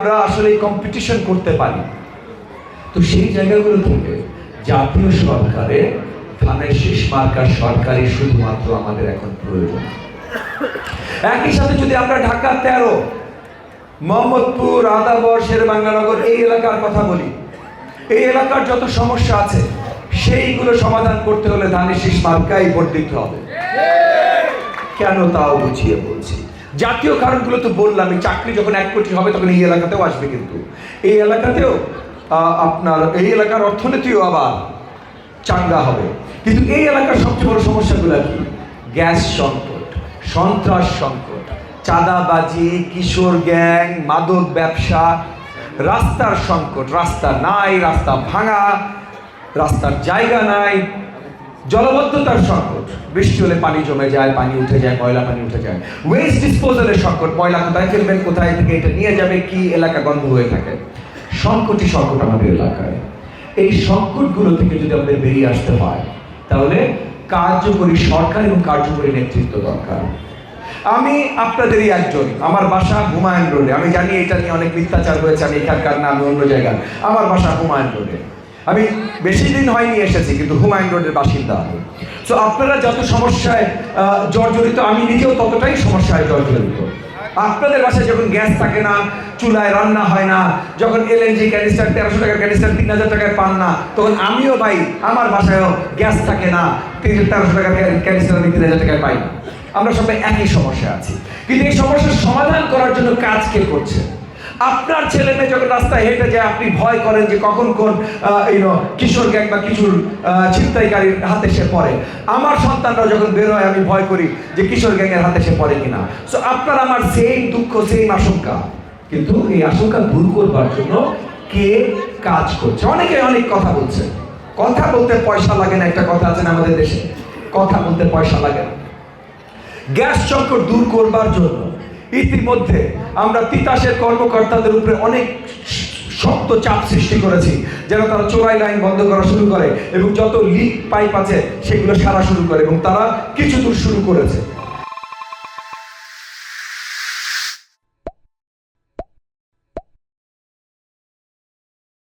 আমরা আসলে কম্পিটিশন করতে পারি। তো সেই জায়গাগুলো থেকে জাতীয় সরকারে ধানের শীষ মার্কার সরকারই শুধুমাত্র আমাদের এখন প্রয়োজন। একই সাথে যদি আমরা ঢাকা 13, মোহাম্মদপুর, আদাবর, শেরেবাংলানগর এই এলাকার কথা বলি, এই এলাকার যত সমস্যা আছে সেইগুলো সমাধান করতে হলে ধানের শীষ মার্কাই ভোট দিতে হবে। কেন তাও বুঝিয়ে বলছি। জাতীয় কারণগুলো তো বললাম, এই চাকরি যখন 1 কোটি হবে তখন এই এলাকাতেও আসবে, কিন্তু এই এলাকাতেও আপনার এই এলাকার অর্থনীতিও আবার চাঙ্গা হবে। কিন্তু এই এলাকার সবচেয়ে বড় সমস্যাগুলো কি? গ্যাস সংকট, সন্ত্রাস সংকট, চাঁদাবাজি, কিশোর গ্যাং, মাদক ব্যবসা, রাস্তার সংকট, রাস্তা নাই, রাস্তা ভাঙা, রাস্তার জায়গা নাই, জলবদ্ধতার সংকট, বৃষ্টি হলে পানি জমে যায়, পানি উঠে যায়, ময়লা পানি উঠে যায়, ওয়েস্ট ডিসপোজালের সংকট, ময়লা কোথায় ফেলবেন, কোথায় থেকে এটা নিয়ে যাবে, কি এলাকা গন্ধ হয়ে থাকে, সংকটই সংকট আমাদের এলাকায়। এই সংকটগুলো থেকে যদি আমাদের বেরিয়ে আসতে হয় তাহলে কার্যকরী সরকার এবং কার্যকরী নেতৃত্ব দরকার। আমি আপনাদেরই একজন, আমার বাসা হুমায়ুন রোডে। আমি জানি এটা নিয়ে অনেক মিথ্যাচার হয়েছে, আমি এখানকার না, আমি অন্য জায়গার। আমার বাসা হুমায়ুন রোডে, আমি বেশি দিন হয়নি এসেছি, কিন্তু হুমায়ুন রোডের বাসিন্দা আমি। তো আপনারা যত সমস্যায় জর্জরিত, আমি নিজেও ততটাই সমস্যায় জর্জরিত। আপনাদের বাসায় যখন গ্যাস থাকে না, চুলায় রান্না হয় না, যখন এলএনজি ক্যানিস্টার 1300 টাকার ক্যানিস্টার 3000 টাকায় পান না, তখন আমিও ভাই আমার বাসায়ও গ্যাস থাকে না, 1300 টাকার ক্যানিস্টার আমি 3000 টাকায় পাই। আমরা সবাই একই সমস্যা আছি, কিন্তু এই সমস্যার সমাধান করার জন্য কাজ কে করছে? আপনার ছেলে মেয়ে যখন রাস্তায় হেঁটে যায় আপনি ভয় করেন যে কখন কোন কিশোর গ্যাং বা কিশোর ছিনতাইকারীর হাতে সে পড়ে। আমার সন্তানরা যখন বের হয় আমি ভয় করি যে কিশোর গ্যাংয়ের হাতে সে পড়ে কিনা। সো আপনার আমার সেম দুঃখ, সেম আশঙ্কা, কিন্তু এই আশঙ্কা দূর করবার জন্য কে কাজ করছে? অনেকে অনেক কথা বলছে। কথা বলতে পয়সা লাগে না, একটা কথা আছে না আমাদের দেশে, কথা বলতে পয়সা লাগে না। গ্যাস সংকট দূর করবার জন্য ইতিমধ্যে আমরা তিতাসের কর্মকর্তাদের উপরে অনেক শক্ত চাপ সৃষ্টি করেছি, যেন তারা চোরাই লাইন বন্ধ করা শুরু করে এবং যত লিক পাইপ আছে সেগুলো সারা শুরু করে, এবং তারা কিছু দূর শুরু করেছে।